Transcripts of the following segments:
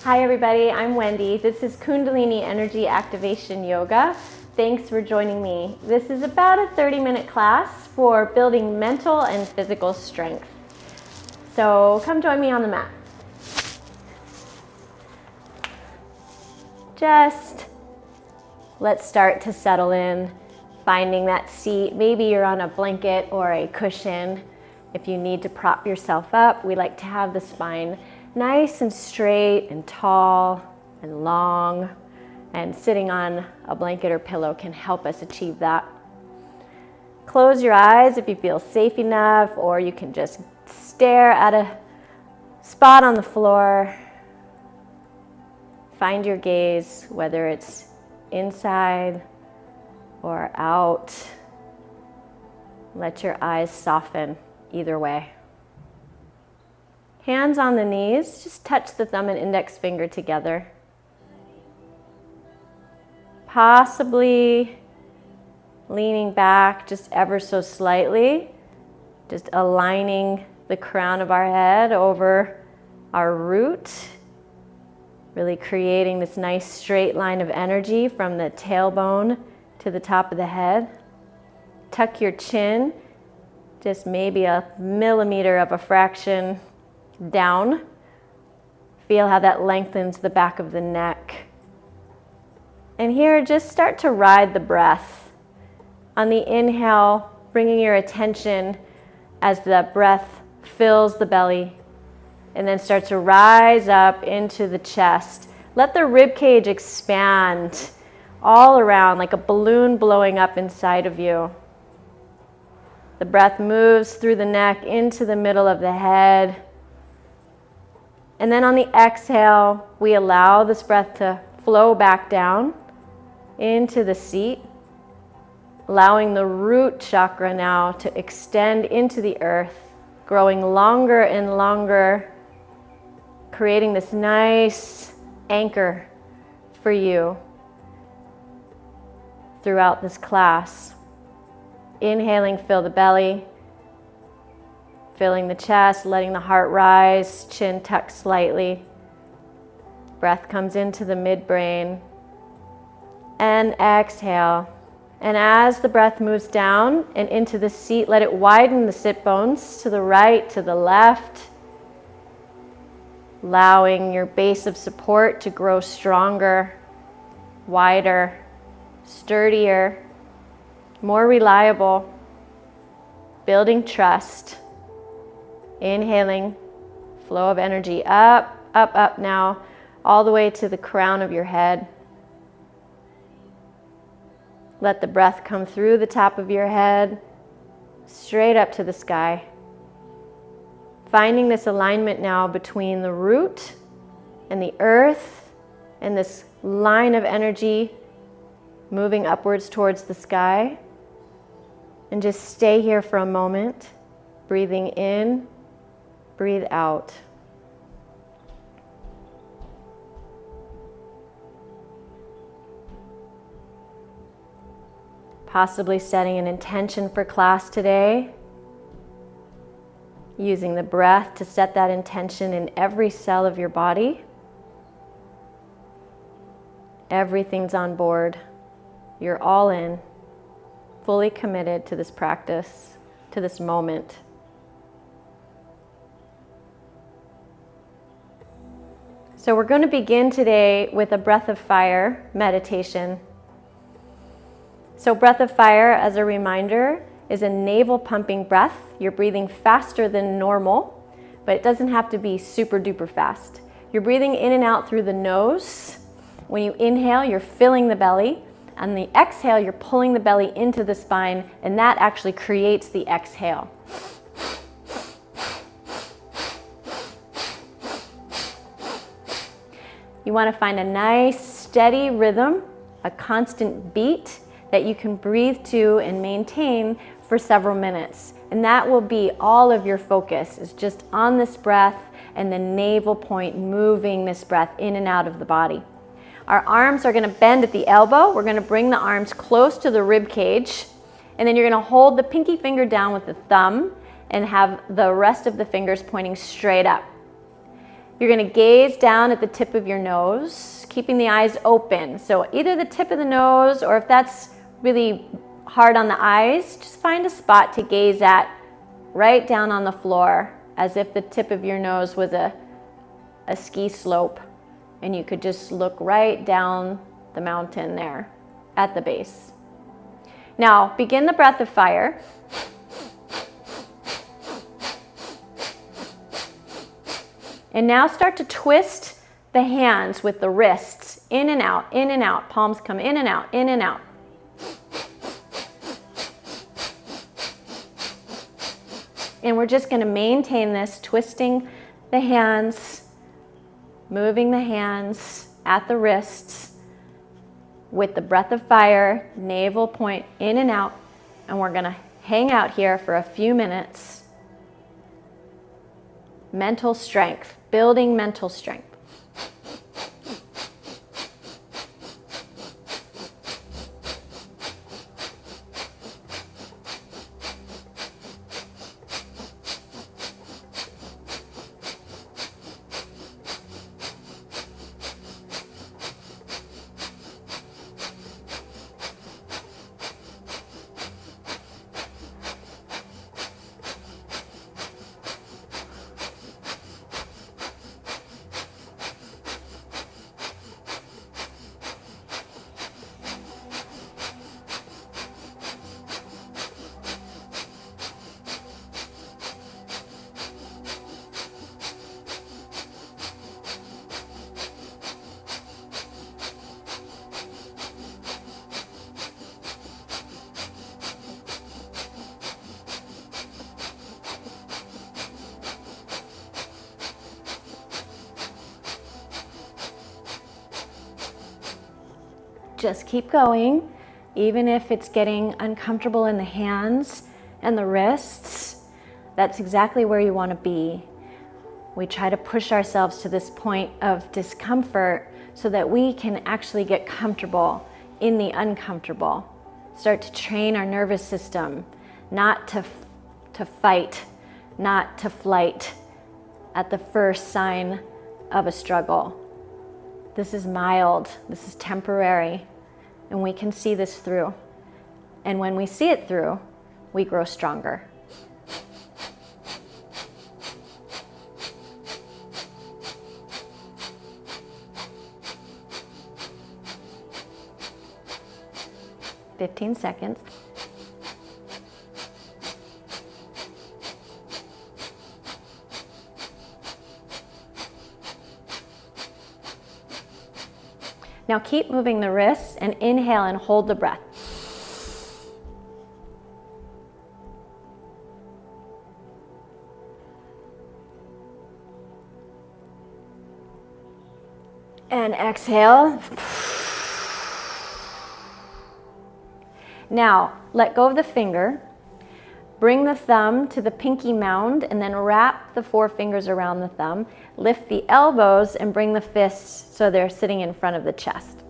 Hi everybody, I'm Wendy. This is Kundalini Energy Activation Yoga. Thanks for joining me. This is about a 30-minute class for building mental and physical strength. So come join me on the mat. Just let's start to settle in, finding that seat. Maybe you're on a blanket or a cushion. If you need to prop yourself up, we like to have the spine nice and straight and tall and long, and sitting on a blanket or pillow can help us achieve that. Close your eyes if you feel safe enough, or you can just stare at a spot on the floor. Find your gaze, whether it's inside or out. Let your eyes soften either way. Hands on the knees, just touch the thumb and index finger together. Possibly leaning back just ever so slightly, just aligning the crown of our head over our root, really creating this nice straight line of energy from the tailbone to the top of the head. Tuck your chin, just maybe a millimeter of a fraction down. Feel how that lengthens the back of the neck. And here, just start to ride the breath. On the inhale, bringing your attention as the breath fills the belly and then start to rise up into the chest. Let the rib cage expand all around like a balloon blowing up inside of you. The breath moves through the neck into the middle of the head. And then on the exhale, we allow this breath to flow back down into the seat, allowing the root chakra now to extend into the earth, growing longer and longer, creating this nice anchor for you throughout this class. Inhaling, fill the belly. Filling the chest, letting the heart rise, chin tucked slightly. Breath comes into the midbrain. And exhale. And as the breath moves down and into the seat, let it widen the sit bones to the right, to the left. Allowing your base of support to grow stronger, wider, sturdier, more reliable. Building trust. Inhaling, flow of energy up, up, up now, all the way to the crown of your head. Let the breath come through the top of your head, straight up to the sky. Finding this alignment now between the root and the earth, and this line of energy moving upwards towards the sky. And just stay here for a moment, breathing in. Breathe out. Possibly setting an intention for class today. Using the breath to set that intention in every cell of your body. Everything's on board. You're all in, fully committed to this practice, to this moment. So we're going to begin today with a breath of fire meditation. So breath of fire, as a reminder, is a navel pumping breath. You're breathing faster than normal, but it doesn't have to be super duper fast. You're breathing in and out through the nose. When you inhale, you're filling the belly. On the exhale, you're pulling the belly into the spine, and that actually creates the exhale. You want to find a nice, steady rhythm, a constant beat that you can breathe to and maintain for several minutes. And that will be all of your focus, is just on this breath and the navel point, moving this breath in and out of the body. Our arms are going to bend at the elbow. We're going to bring the arms close to the rib cage. And then you're going to hold the pinky finger down with the thumb and have the rest of the fingers pointing straight up. You're going to gaze down at the tip of your nose, keeping the eyes open. So either the tip of the nose, or if that's really hard on the eyes, just find a spot to gaze at right down on the floor, as if the tip of your nose was a ski slope, and you could just look right down the mountain there at the base. Now begin the breath of fire. And now start to twist the hands with the wrists in and out, palms come in and out, in and out. And we're just going to maintain this, twisting the hands, moving the hands at the wrists with the breath of fire, navel point in and out. And we're going to hang out here for a few minutes. Mental strength, building mental strength. Just keep going, even if it's getting uncomfortable in the hands and the wrists. That's exactly where you want to be. We try to push ourselves to this point of discomfort so that we can actually get comfortable in the uncomfortable. Start to train our nervous system not to fight, not to flight at the first sign of a struggle. This is mild, this is temporary, and we can see this through. And when we see it through, we grow stronger. "15 seconds. Now keep moving the wrists and inhale and hold the breath. And exhale. Now let go of the finger. Bring the thumb to the pinky mound and then wrap the 4 fingers around the thumb. Lift the elbows and bring the fists so they're sitting in front of the chest.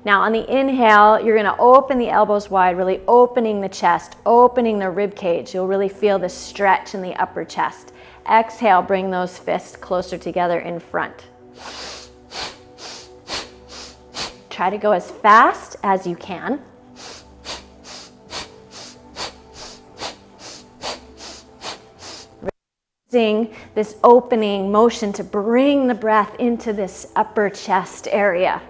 Now on the inhale, you're going to open the elbows wide, really opening the chest, opening the rib cage. You'll really feel the stretch in the upper chest. Exhale, bring those fists closer together in front. Try to go as fast as you can. This opening motion to bring the breath into this upper chest area.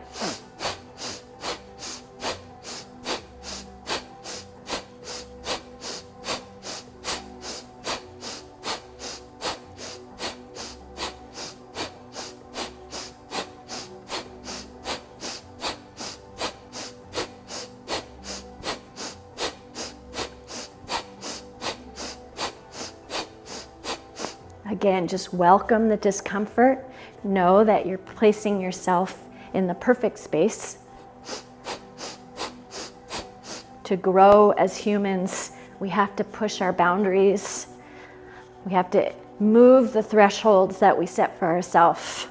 Again, just welcome the discomfort. Know that you're placing yourself in the perfect space. To grow as humans, we have to push our boundaries. We have to move the thresholds that we set for ourselves.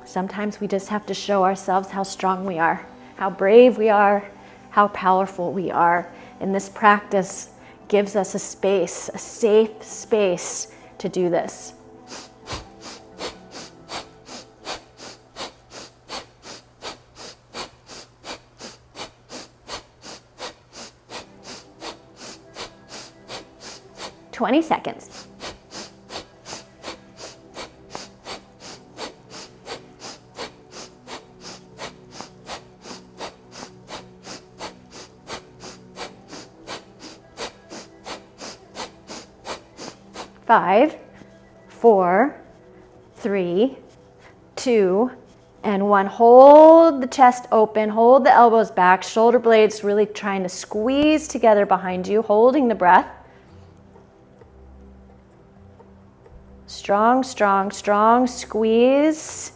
Sometimes we just have to show ourselves how strong we are, how brave we are, how powerful we are. And this practice gives us a space, a safe space to do this. 20 seconds. Five, 4, 3, 2, and 1. Hold the chest open, hold the elbows back, shoulder blades really trying to squeeze together behind you, holding the breath. Strong, strong, strong squeeze.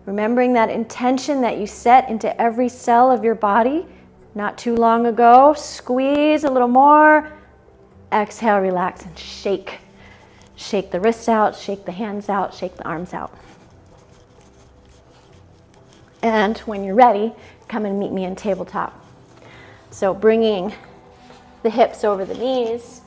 Remembering that intention that you set into every cell of your body not too long ago. Squeeze a little more. Exhale, relax, and shake. Shake the wrists out, shake the hands out, shake the arms out. And when you're ready, come and meet me in tabletop. So bringing the hips over the knees,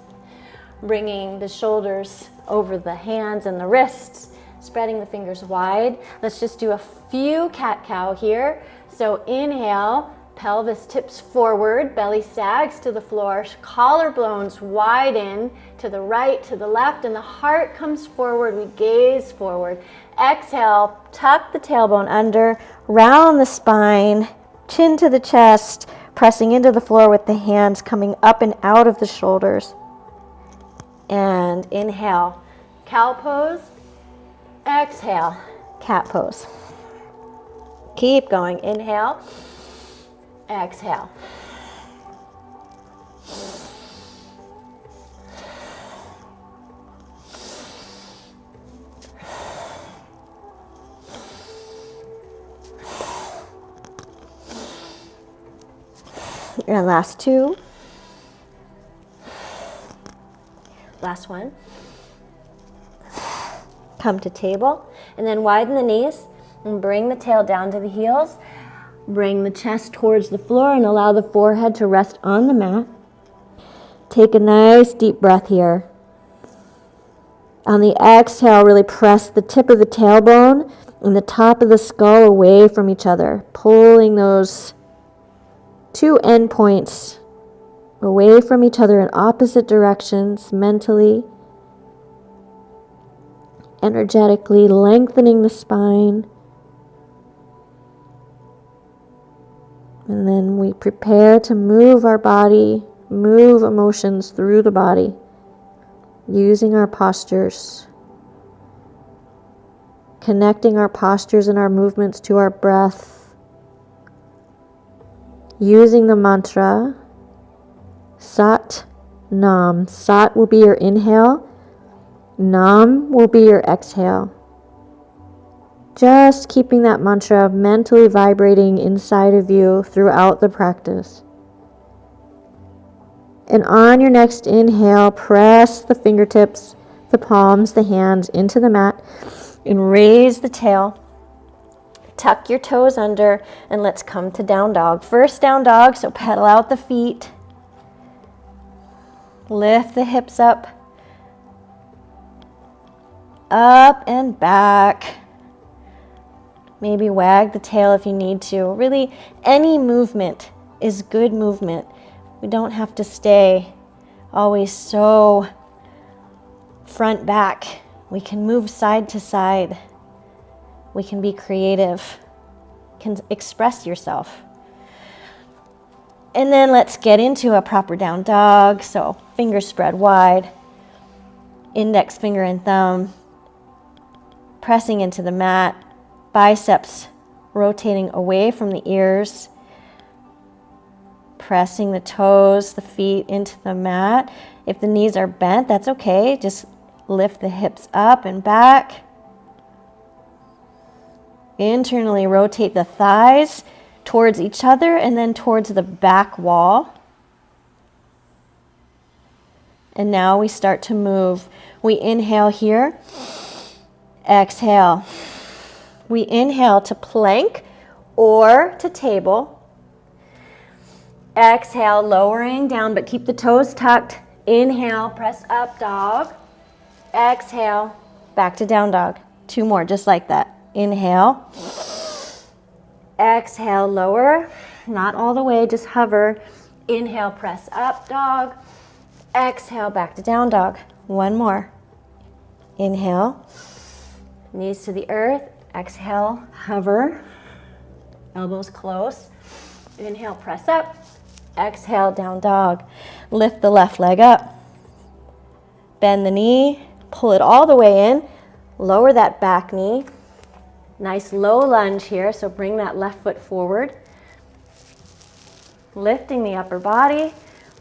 bringing the shoulders over the hands and the wrists, spreading the fingers wide. Let's just do a few cat-cow here. So inhale, pelvis tips forward, belly sags to the floor, collarbones widen to the right, to the left, and the heart comes forward. We gaze forward. Exhale, tuck the tailbone under, round the spine, chin to the chest, pressing into the floor with the hands coming up and out of the shoulders. And inhale, cow pose. Exhale, cat pose. Keep going. Inhale, exhale. And last two. Last one. Come to table, and then widen the knees and bring the tail down to the heels. Bring the chest towards the floor and allow the forehead to rest on the mat. Take a nice deep breath here. On the exhale, really press the tip of the tailbone and the top of the skull away from each other, pulling those two end points away from each other in opposite directions mentally, energetically, lengthening the spine. And then we prepare to move our body, move emotions through the body, using our postures, connecting our postures and our movements to our breath, using the mantra, Sat Nam. Sat will be your inhale, Nam will be your exhale. Just keeping that mantra mentally vibrating inside of you throughout the practice. And on your next inhale, press the fingertips, the palms, the hands into the mat and raise the tail. Tuck your toes under and let's come to down dog. First down dog, so pedal out the feet. Lift the hips up and back. Maybe wag the tail if you need to. Really, any movement is good movement. We don't have to stay always so front back. We can move side to side. We can be creative. Can express yourself. And then let's get into a proper down dog. So fingers spread wide. Index finger and thumb pressing into the mat. Biceps rotating away from the ears. Pressing the toes, the feet into the mat. If the knees are bent, that's okay. Just lift the hips up and back. Internally rotate the thighs towards each other and then towards the back wall. And now we start to move. We inhale here. Exhale. We inhale to plank or to table. Exhale, lowering down, but keep the toes tucked. Inhale, press up, dog. Exhale, back to down dog. Two more, just like that. Inhale. Exhale, lower. Not all the way, just hover. Inhale, press up, dog. Exhale, back to down dog. One more. Inhale, knees to the earth. Exhale, hover, elbows close. Inhale, press up. Exhale, down dog. Lift the left leg up. Bend the knee, pull it all the way in. Lower that back knee. Nice low lunge here, so bring that left foot forward. Lifting the upper body,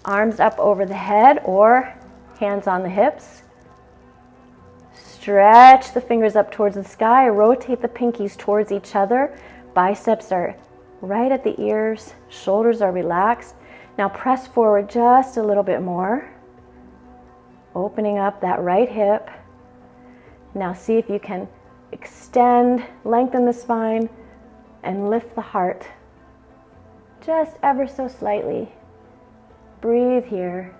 arms up over the head or hands on the hips. Stretch the fingers up towards the sky, rotate the pinkies towards each other. Biceps are right at the ears, shoulders are relaxed. Now press forward just a little bit more, opening up that right hip. Now see if you can extend, lengthen the spine, and lift the heart just ever so slightly. Breathe here.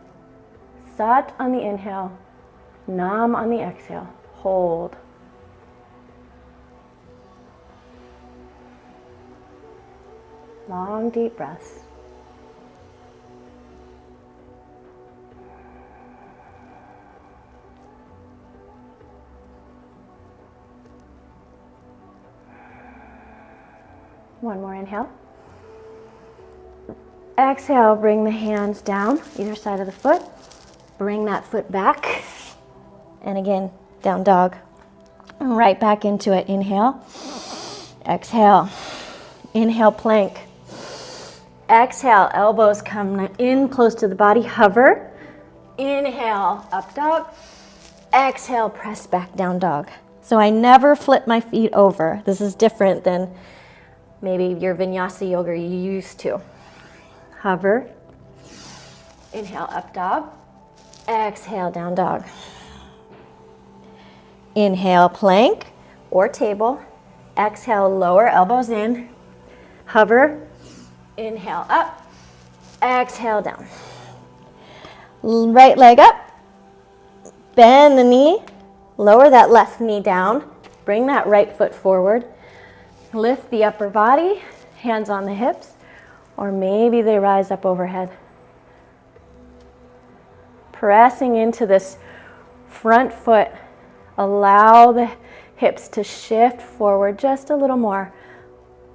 Sat on the inhale, Nam on the exhale. Hold. Long, deep breaths. One more inhale. Exhale, bring the hands down, either side of the foot. Bring that foot back. And again, down dog. Right back into it. Inhale. Exhale. Inhale, plank. Exhale, elbows come in close to the body. Hover. Inhale, up dog. Exhale, press back, down dog. So I never flip my feet over. This is different than maybe your vinyasa yoga you used to. Hover. Inhale, up dog. Exhale, down dog. Inhale, plank or table. Exhale, lower elbows in. Hover. Inhale, up. Exhale, down. Right leg up. Bend the knee. Lower that left knee down. Bring that right foot forward. Lift the upper body. Hands on the hips. Or maybe they rise up overhead. Pressing into this front foot. Allow the hips to shift forward just a little more.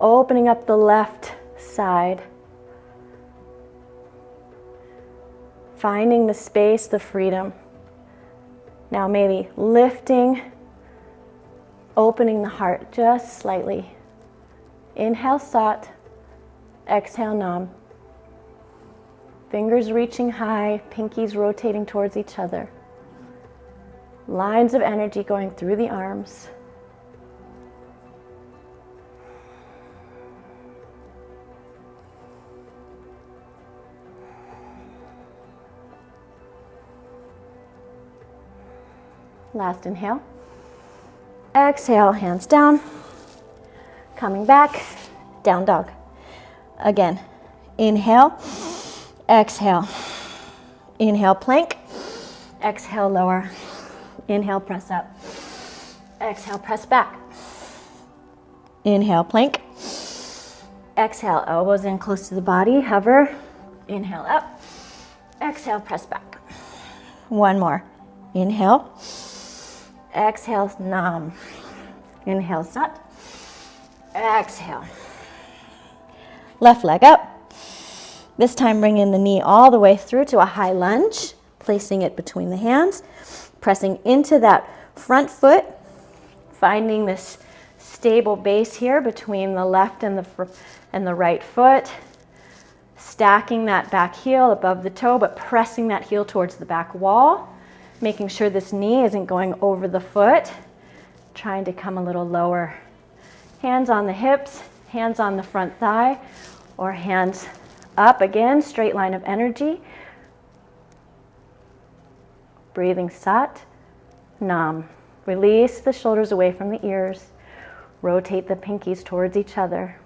Opening up the left side. Finding the space, the freedom. Now maybe lifting, opening the heart just slightly. Inhale, Sat. Exhale, Nam. Fingers reaching high, pinkies rotating towards each other. Lines of energy going through the arms. Last inhale. Exhale, hands down. Coming back, down dog. Again, inhale, exhale. Inhale, plank. Exhale, lower. Inhale, press up. Exhale, press back. Inhale, plank. Exhale, elbows in close to the body, hover. Inhale, up. Exhale, press back. One more. Inhale. Exhale, Nam. Inhale, Sat. Exhale. Left leg up. This time bring in the knee all the way through to a high lunge, placing it between the hands, pressing into that front foot, finding this stable base here between the left and the right foot, stacking that back heel above the toe, but pressing that heel towards the back wall, making sure this knee isn't going over the foot, trying to come a little lower. Hands on the hips, hands on the front thigh, or hands up again, straight line of energy. Breathing Sat, Nam. Release the shoulders away from the ears. Rotate the pinkies towards each other.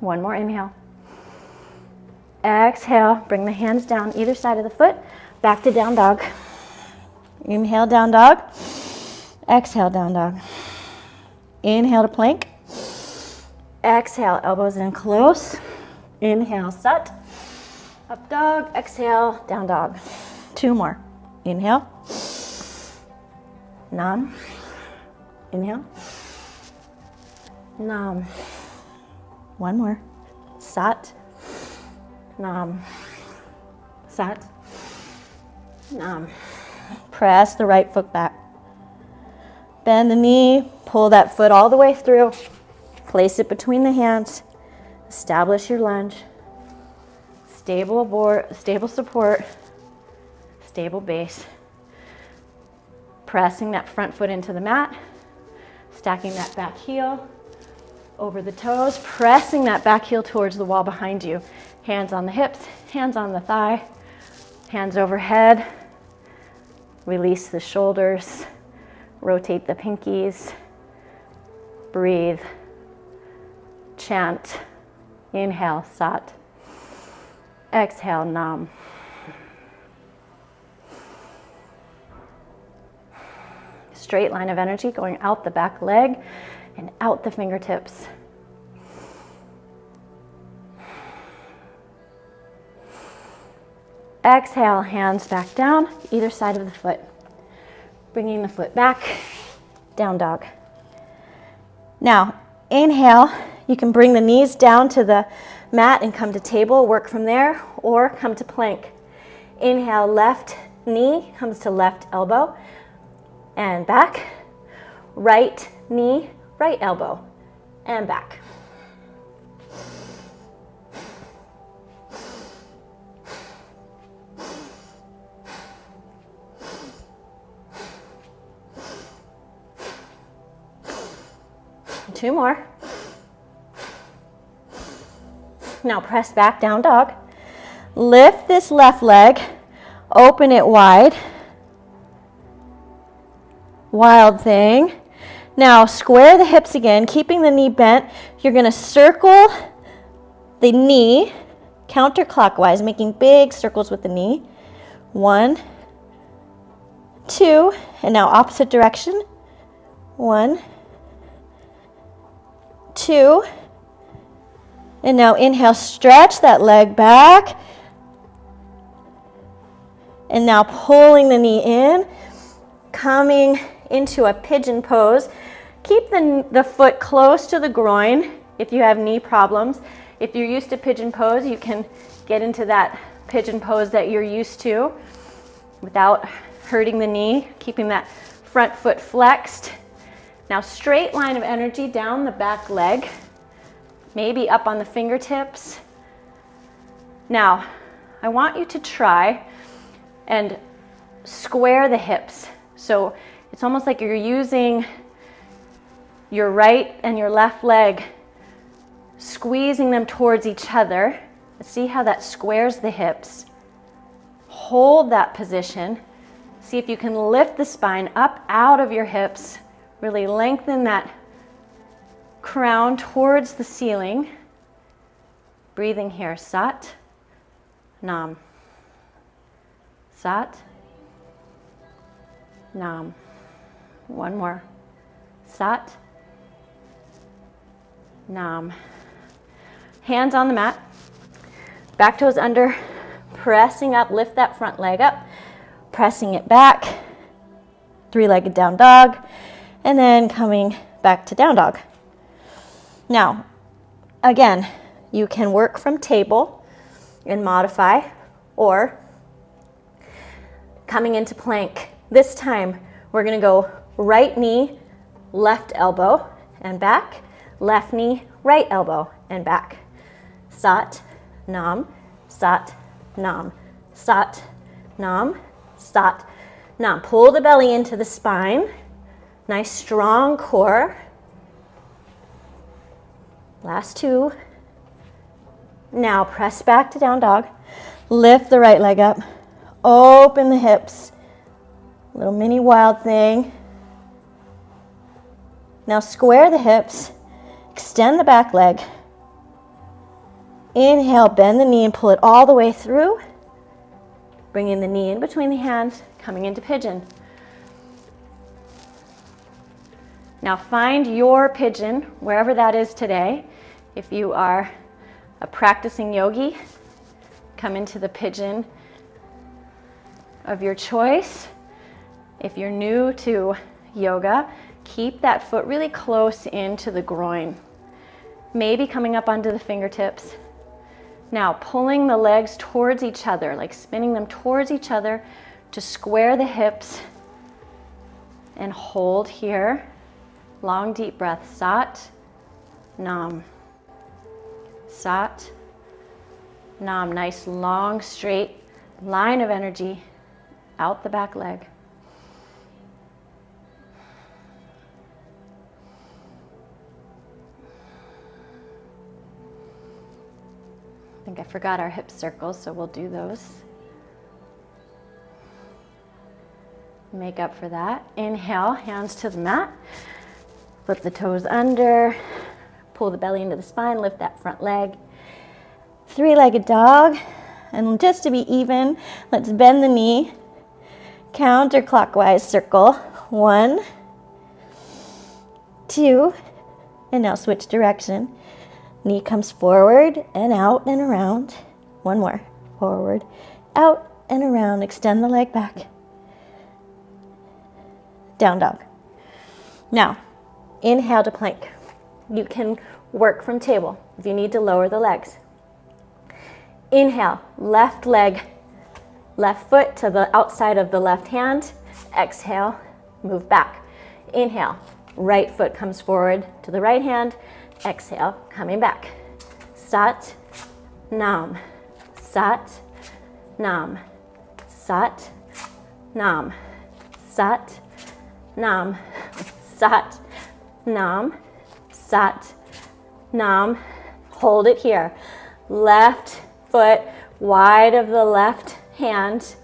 One more inhale. Exhale, bring the hands down either side of the foot. Back to down dog. Inhale, down dog. Exhale, down dog. Inhale to plank. Exhale, elbows in close. Inhale, sat. Up dog, exhale, down dog. 2 more. Inhale. Nam. Inhale. Nam. 1 more. Sat. Nam. Sat. Nam. Press the right foot back. Bend the knee, pull that foot all the way through. Place it between the hands. Establish your lunge. Stable support, stable base. Pressing that front foot into the mat, stacking that back heel over the toes, pressing that back heel towards the wall behind you. Hands on the hips, hands on the thigh, hands overhead. Release the shoulders, rotate the pinkies. Breathe, chant, inhale, sat. Exhale, nam. Straight line of energy going out the back leg and out the fingertips. Exhale, hands back down, either side of the foot. Bringing the foot back, down dog. Now, inhale, you can bring the knees down to the mat and come to table, work from there, or come to plank. Inhale, left knee comes to left elbow and back. Right knee, right elbow and back. Two more. Now press back, down dog. Lift this left leg, open it wide. Wild thing. Now square the hips again, keeping the knee bent. You're going to circle the knee counterclockwise, making big circles with the knee. 1, 2, and now opposite direction. 1, 2, and now inhale, stretch that leg back. And now pulling the knee in, coming into a pigeon pose. Keep the foot close to the groin if you have knee problems. If you're used to pigeon pose, you can get into that pigeon pose that you're used to without hurting the knee, keeping that front foot flexed. Now straight line of energy down the back leg. Maybe up on the fingertips. Now, I want you to try and square the hips. So it's almost like you're using your right and your left leg, squeezing them towards each other. See how that squares the hips. Hold that position. See if you can lift the spine up out of your hips. Really lengthen that crown towards the ceiling. Breathing here, sat, nam, sat, nam. 1 more, sat, nam. Hands on the mat, back toes under, pressing up, lift that front leg up, pressing it back, 3-legged down dog, and then coming back to down dog. Now, again, you can work from table and modify, or coming into plank. This time, we're gonna go right knee, left elbow, and back. Left knee, right elbow, and back. Sat, nam, sat, nam, sat, nam, sat, nam. Pull the belly into the spine. Nice strong core. Last 2. Now press back to down dog. Lift the right leg up. Open the hips. Little mini wild thing. Now square the hips. Extend the back leg. Inhale, bend the knee and pull it all the way through. Bringing the knee in between the hands, coming into pigeon. Now find your pigeon, wherever that is today. If you are a practicing yogi, come into the pigeon of your choice. If you're new to yoga, keep that foot really close into the groin. Maybe coming up onto the fingertips. Now pulling the legs towards each other, like spinning them towards each other to square the hips, and hold here. Long deep breath. Sat, Nam. Sat, Nam. Nice long straight line of energy out the back leg. I think I forgot our hip circles, so we'll do those. Make up for that. Inhale, hands to the mat. Flip the toes under. Pull the belly into the spine, lift that front leg. Three-legged dog. And just to be even, let's bend the knee. Counterclockwise circle. 1, 2, and now switch direction. Knee comes forward and out and around. One more. Forward, out and around. Extend the leg back. Down dog. Now, inhale to plank. You can work from table if you need to lower the legs. Inhale, left leg, left foot to the outside of the left hand. Exhale, move back. Inhale, right foot comes forward to the right hand. Exhale, coming back. Sat, Nam. Sat, Nam. Sat, Nam. Sat, Nam. Sat, Nam. Sat, Nam. Hold it here. Left foot wide of the left hand.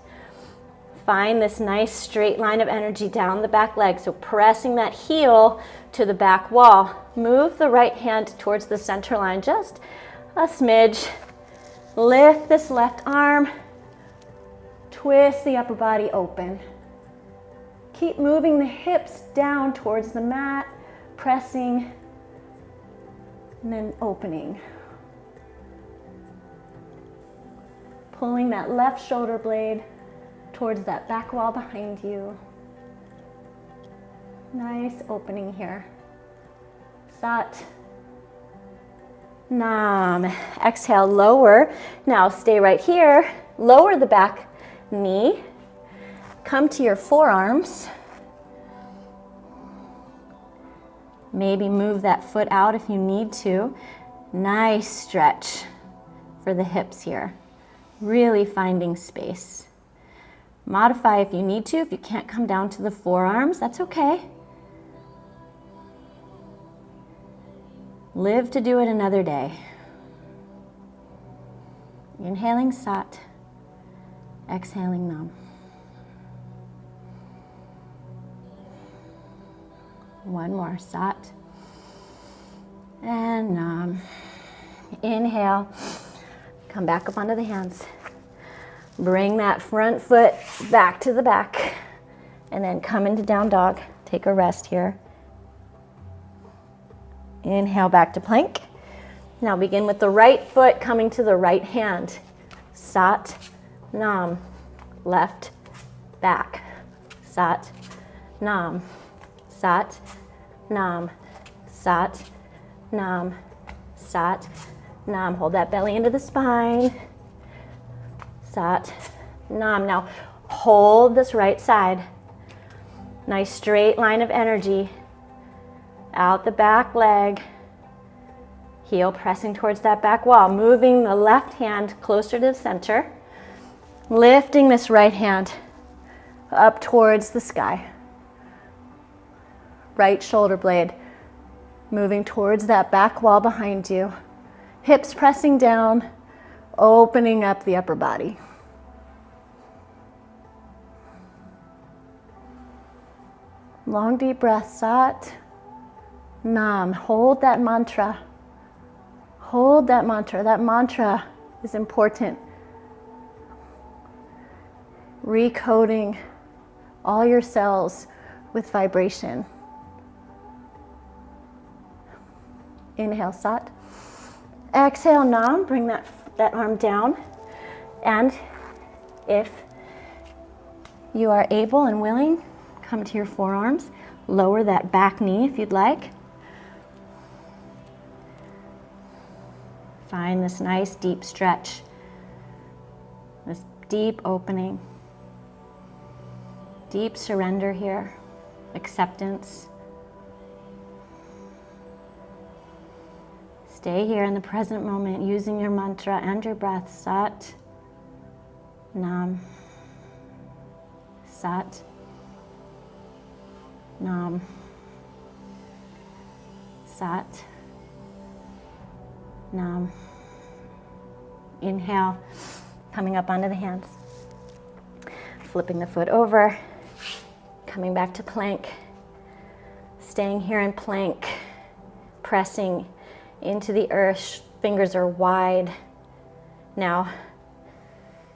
Find this nice straight line of energy down the back leg. So pressing that heel to the back wall. Move the right hand towards the center line, just a smidge. Lift this left arm. Twist the upper body open. Keep moving the hips down towards the mat, pressing, and then opening. Pulling that left shoulder blade towards that back wall behind you. Nice opening here. Sat, Nam. Exhale, lower. Now stay right here. Lower the back knee. Come to your forearms. Maybe move that foot out if you need to. Nice stretch for the hips here. Really finding space. Modify if you need to. If you can't come down to the forearms, that's okay. Live to do it another day. Inhaling Sat, exhaling Nam. One more, Sat and Nam. Inhale, come back up onto the hands. Bring that front foot back to the back and then come into down dog. Take a rest here. Inhale back to plank. Now begin with the right foot coming to the right hand. Sat, Nam, left, back. Sat, Nam, Sat, Nam, Sat, Nam, Sat, Nam. Hold that belly into the spine. Sat, Nam. Now hold this right side. Nice straight line of energy. Out the back leg. Heel pressing towards that back wall. Moving the left hand closer to the center. Lifting this right hand up towards the sky. Right shoulder blade moving towards that back wall behind you. Hips pressing down, opening up the upper body. Long deep breath, Sat, Nam. Hold that mantra. Hold that mantra. That mantra is important. Recoding all your cells with vibration. Inhale, Sat. Exhale, Nam. Bring that arm down. And if you are able and willing, come to your forearms. Lower that back knee if you'd like. Find this nice deep stretch, this deep opening, deep surrender here, acceptance. Stay here in the present moment using your mantra and your breath. Sat, Nam, Sat, Nam, Sat, Nam. Inhale, coming up onto the hands. Flipping the foot over, coming back to plank. Staying here in plank, pressing into the earth. Fingers are wide. Now,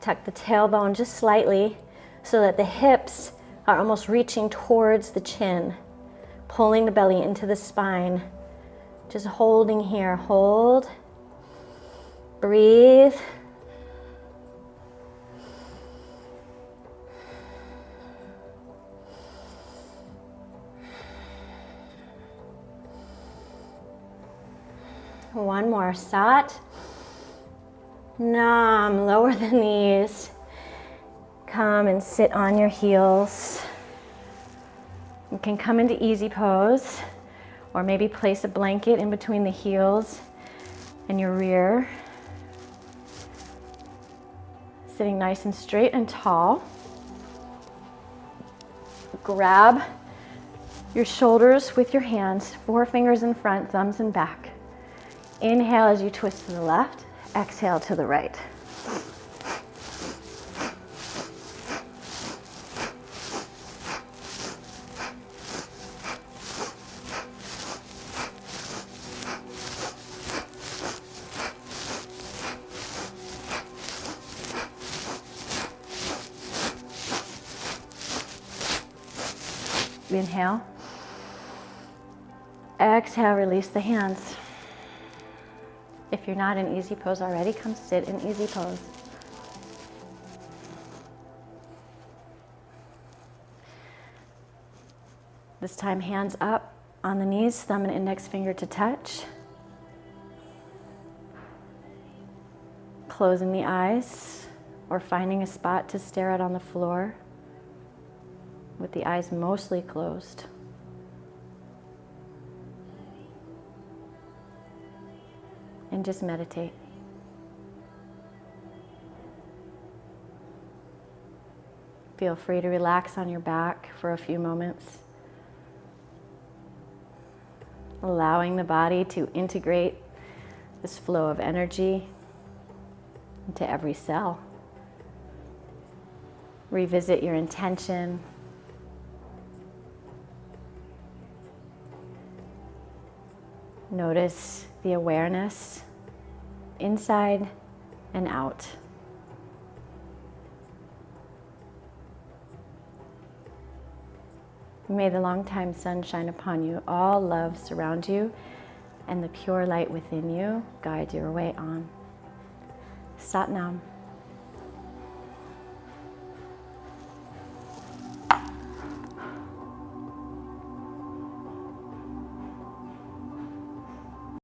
tuck the tailbone just slightly so that the hips are almost reaching towards the chin, pulling the belly into the spine. Just holding here, hold. Breathe. One more. Sat. Nam. Lower the knees. Come and sit on your heels. You can come into easy pose, or maybe place a blanket in between the heels and your rear. Sitting nice and straight and tall. Grab your shoulders with your hands, 4 fingers in front, thumbs in back. Inhale as you twist to the left, exhale to the right. Inhale. Exhale, release the hands. If you're not in easy pose already, come sit in easy pose. This time, hands up on the knees, thumb and index finger to touch. Closing the eyes or finding a spot to stare at on the floor with the eyes mostly closed. And just meditate. Feel free to relax on your back for a few moments, allowing the body to integrate this flow of energy into every cell. Revisit your intention. Notice the awareness inside and out. May the long-time sun shine upon you, all love surround you, and the pure light within you guide your way on. Sat Nam.